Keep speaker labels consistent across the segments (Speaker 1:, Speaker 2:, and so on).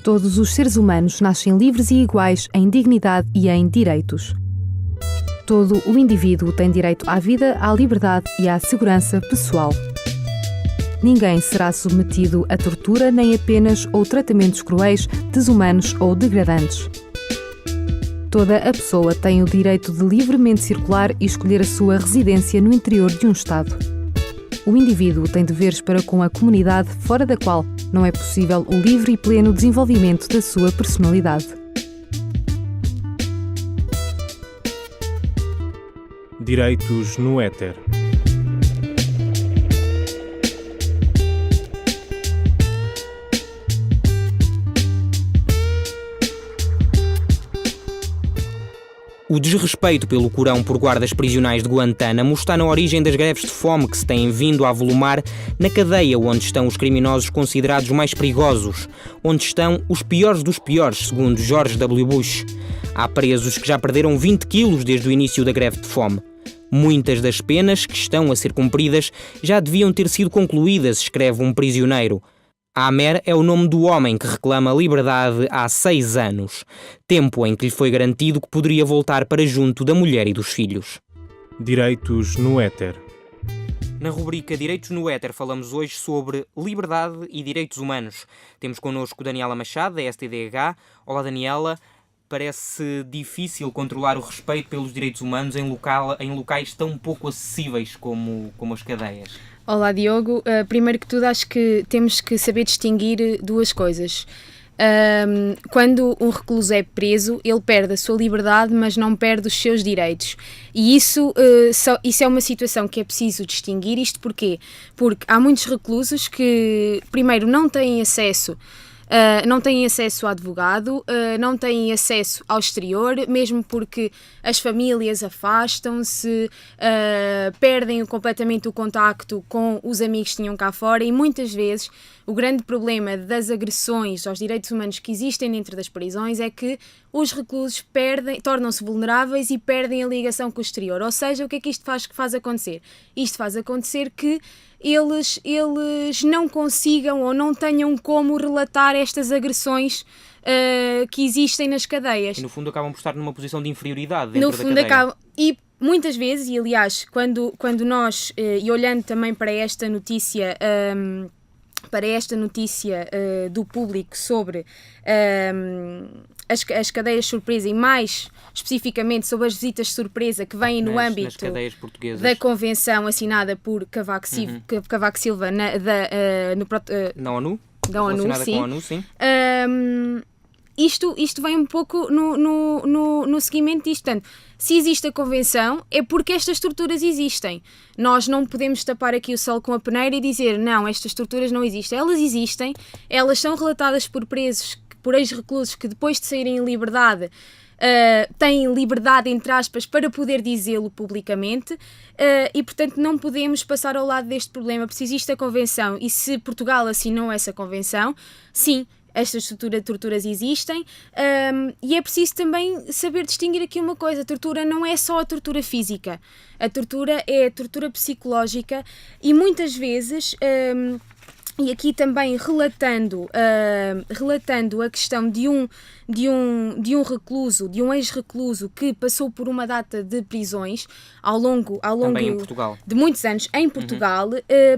Speaker 1: Todos os seres humanos nascem livres e iguais em dignidade e em direitos. Todo o indivíduo tem direito à vida, à liberdade e à segurança pessoal. Ninguém será submetido a tortura nem a penas ou tratamentos cruéis, desumanos ou degradantes. Toda a pessoa tem o direito de livremente circular e escolher a sua residência no interior de um Estado. O indivíduo tem deveres para com a comunidade, fora da qual não é possível o livre e pleno desenvolvimento da sua personalidade.
Speaker 2: Direitos no éter.
Speaker 3: O desrespeito pelo Corão por guardas prisionais de Guantánamo está na origem das greves de fome que se têm vindo a avolumar na cadeia onde estão os criminosos considerados mais perigosos, onde estão os piores dos piores, segundo George W. Bush. Há presos que já perderam 20 quilos desde o início da greve de fome. Muitas das penas que estão a ser cumpridas já deviam ter sido concluídas, escreve um prisioneiro. Amer é o nome do homem que reclama liberdade há 6 anos, tempo em que lhe foi garantido que poderia voltar para junto da mulher e dos filhos.
Speaker 2: Direitos no éter.
Speaker 3: Na rubrica Direitos no Éter falamos hoje sobre liberdade e direitos humanos. Temos connosco Daniela Machado, da STDH. Olá, Daniela. Parece difícil controlar o respeito pelos direitos humanos em locais tão pouco acessíveis como as cadeias.
Speaker 4: Olá, Diogo. Primeiro que tudo, acho que temos que saber distinguir duas coisas. Quando um recluso é preso, ele perde a sua liberdade, mas não perde os seus direitos. E isso é uma situação que é preciso distinguir. Isto porquê? Porque há muitos reclusos que, primeiro, não têm acesso a advogado, não têm acesso ao exterior, mesmo porque as famílias afastam-se, perdem completamente o contacto com os amigos que tinham cá fora, e muitas vezes o grande problema das agressões aos direitos humanos que existem dentro das prisões é que os reclusos tornam-se vulneráveis e perdem a ligação com o exterior. Ou seja, o que é que isto faz acontecer? Isto faz acontecer que eles não consigam ou não tenham como relatar estas agressões que existem nas cadeias.
Speaker 3: E no fundo acabam por estar numa posição de inferioridade dentro da cadeia.
Speaker 4: E muitas vezes, e aliás, quando nós, e olhando também para esta notícia do público sobre as cadeias surpresa, e mais especificamente sobre as visitas de surpresa que vêm no âmbito da convenção assinada por Cavaco Silva
Speaker 3: na ONU.
Speaker 4: Da ONU, sim.
Speaker 3: Com a ONU, sim.
Speaker 4: Isto vem um pouco no seguimento disto. Portanto, se existe a convenção, é porque estas torturas existem. Nós não podemos tapar aqui o sol com a peneira e dizer, não, estas torturas não existem. Elas existem, elas são relatadas por presos, por ex-reclusos que depois de saírem em liberdade têm liberdade, entre aspas, para poder dizê-lo publicamente, e portanto não podemos passar ao lado deste problema, porque se existe a convenção e se Portugal assinou essa convenção, sim, estas torturas existem, e é preciso também saber distinguir aqui uma coisa: a tortura não é só a tortura física, a tortura é a tortura psicológica, e muitas vezes, e aqui também relatando a questão de um recluso, de um ex-recluso que passou por uma data de prisões ao longo de muitos anos em Portugal.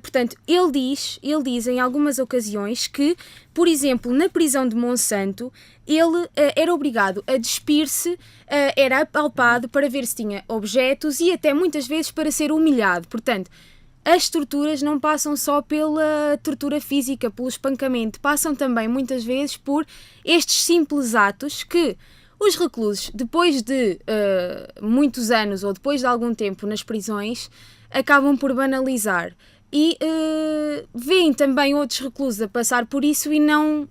Speaker 4: Portanto, ele diz em algumas ocasiões que, por exemplo, na prisão de Monsanto, ele era obrigado a despir-se, era apalpado para ver se tinha objetos e até muitas vezes para ser humilhado. Portanto, as torturas não passam só pela tortura física, pelo espancamento, passam também muitas vezes por estes simples atos que os reclusos, depois de muitos anos ou depois de algum tempo nas prisões, acabam por banalizar. E veem também outros reclusos a passar por isso e não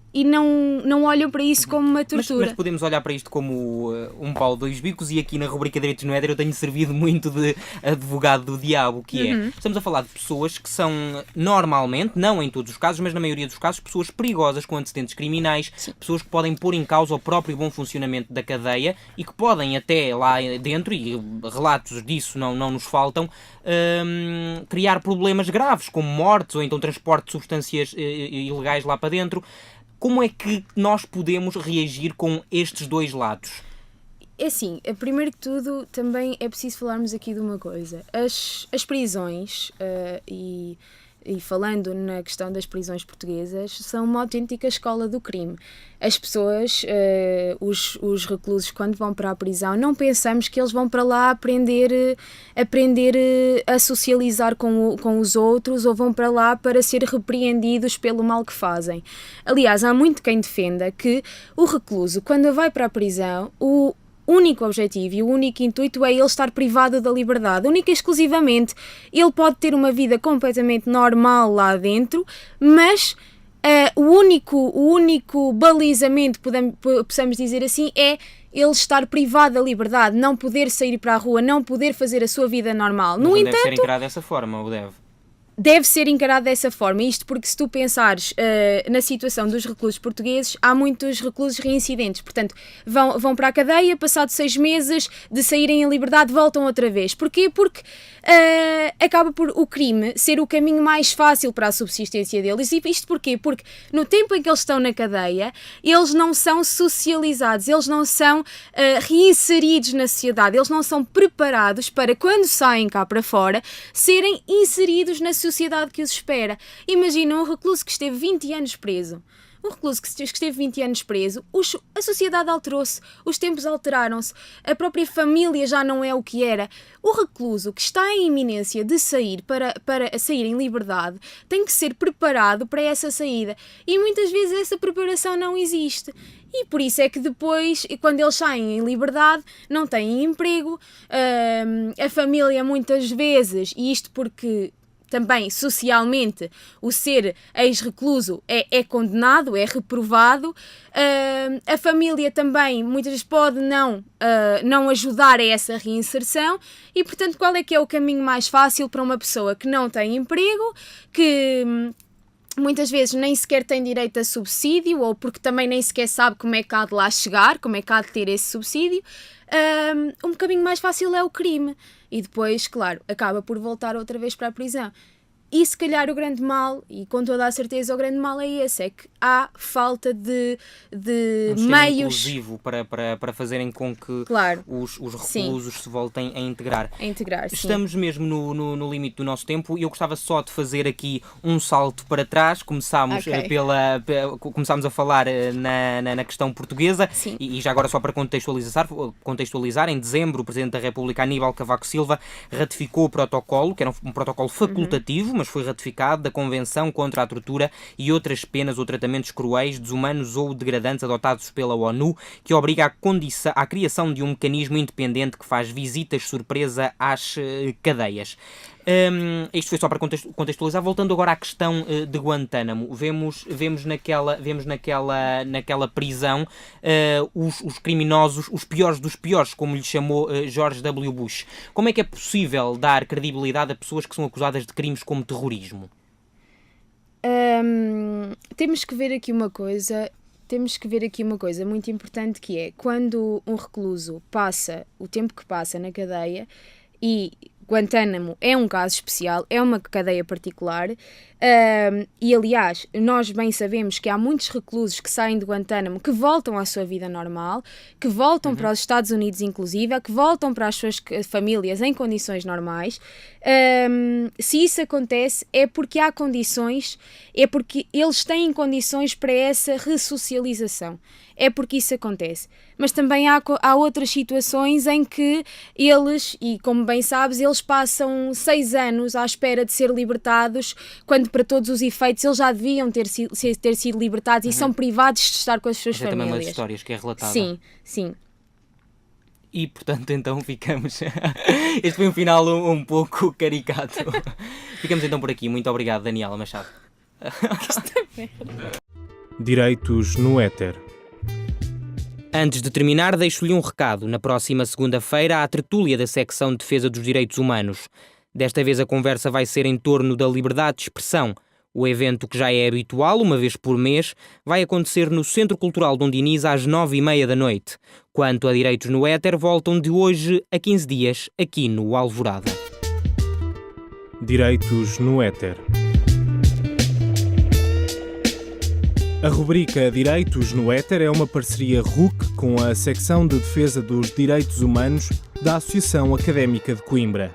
Speaker 4: olham para isso como uma tortura.
Speaker 3: Mas podemos olhar para isto como um pau dois bicos, e aqui na rubrica Direitos no Éter eu tenho servido muito de advogado do diabo, que é, estamos a falar de pessoas que são normalmente, não em todos os casos, mas na maioria dos casos, pessoas perigosas com antecedentes criminais, sim, pessoas que podem pôr em causa o próprio bom funcionamento da cadeia e que podem até lá dentro, e relatos disso não nos faltam, criar problemas graves, como mortes ou então transporte de substâncias ilegais lá para dentro. Como é que nós podemos reagir com estes dois lados?
Speaker 4: É assim, primeiro que tudo, também é preciso falarmos aqui de uma coisa. As prisões, e falando na questão das prisões portuguesas, são uma autêntica escola do crime. As pessoas, os reclusos, quando vão para a prisão, não pensamos que eles vão para lá aprender a socializar com os outros, ou vão para lá para ser repreendidos pelo mal que fazem. Aliás, há muito quem defenda que o recluso, quando vai para a prisão, o único objetivo e o único intuito é ele estar privado da liberdade, única e exclusivamente. Ele pode ter uma vida completamente normal lá dentro, mas o único balizamento, possamos dizer assim, é ele estar privado da liberdade, não poder sair para a rua, não poder fazer a sua vida normal.
Speaker 3: Mas no entanto, deve ser encarado dessa forma, ou deve?
Speaker 4: Deve ser encarado dessa forma, isto porque se tu pensares na situação dos reclusos portugueses, há muitos reclusos reincidentes, portanto vão para a cadeia, passado 6 meses de saírem em liberdade voltam outra vez. Porquê? Porque acaba por o crime ser o caminho mais fácil para a subsistência deles. E isto porquê? Porque no tempo em que eles estão na cadeia, eles não são socializados, eles não são reinseridos na sociedade, eles não são preparados para, quando saem cá para fora, serem inseridos na sociedade que os espera. Imagina um recluso que esteve 20 anos preso. Um recluso que esteve 20 anos preso, a sociedade alterou-se, os tempos alteraram-se, a própria família já não é o que era. O recluso que está em iminência de sair para sair em liberdade tem que ser preparado para essa saída. E muitas vezes essa preparação não existe. E por isso é que depois, quando eles saem em liberdade, não têm emprego, a família muitas vezes, e isto porque também socialmente o ser ex-recluso é condenado, é reprovado, a família também muitas vezes pode não ajudar a essa reinserção e, portanto, qual é que é o caminho mais fácil para uma pessoa que não tem emprego, que muitas vezes nem sequer tem direito a subsídio, ou porque também nem sequer sabe como é que há de lá chegar, como é que há de ter esse subsídio. Um caminho mais fácil é o crime. E depois, claro, acaba por voltar outra vez para a prisão. E se calhar o grande mal, e com toda a certeza o grande mal é esse, é que há falta de meios
Speaker 3: inclusivo para fazerem com que
Speaker 4: claro,
Speaker 3: os reclusos se voltem a integrar. Estamos
Speaker 4: sim.
Speaker 3: mesmo no limite do nosso tempo e eu gostava só de fazer aqui um salto para trás. Começámos a falar na questão portuguesa e já agora só para contextualizar, em dezembro o Presidente da República, Aníbal Cavaco Silva, ratificou o protocolo, que era um protocolo facultativo, mas foi ratificado, da Convenção contra a Tortura e outras penas ou tratamentos cruéis, desumanos ou degradantes adotados pela ONU, que obriga à criação de um mecanismo independente que faz visitas surpresa às cadeias. Isto foi só para contextualizar. Voltando agora à questão de Guantánamo, vemos naquela prisão os criminosos, os piores dos piores, como lhe chamou George W. Bush. Como é que é possível dar credibilidade a pessoas que são acusadas de crimes como terrorismo?
Speaker 4: Temos que ver aqui uma coisa muito importante, que é quando um recluso passa o tempo que passa na cadeia, e Guantánamo é um caso especial, é uma cadeia particular, e aliás, nós bem sabemos que há muitos reclusos que saem de Guantánamo que voltam à sua vida normal, que voltam para os Estados Unidos inclusive, que voltam para as suas famílias em condições normais. Se isso acontece é porque há condições, é porque eles têm condições para essa ressocialização. É porque isso acontece. Mas também há outras situações em que eles, e como bem sabes, eles passam 6 anos à espera de ser libertados, quando para todos os efeitos eles já deviam ter sido libertados e são privados de estar com as suas famílias.
Speaker 3: É também uma das histórias que é relatada.
Speaker 4: Sim.
Speaker 3: E, portanto, então ficamos... Este foi um final um pouco caricato. Ficamos então por aqui. Muito obrigado, Daniela Machado.
Speaker 2: Direitos no éter.
Speaker 3: Antes de terminar, deixo-lhe um recado. Na próxima segunda-feira há a tertúlia da secção de Defesa dos Direitos Humanos. Desta vez a conversa vai ser em torno da liberdade de expressão. O evento, que já é habitual, uma vez por mês, vai acontecer no Centro Cultural Dom Dinis às 9h30 da noite. Quanto a Direitos no Éter, voltam de hoje a 15 dias, aqui no Alvorada.
Speaker 2: Direitos no éter. A rubrica Direitos no Éter é uma parceria RUC com a Secção de Defesa dos Direitos Humanos da Associação Académica de Coimbra.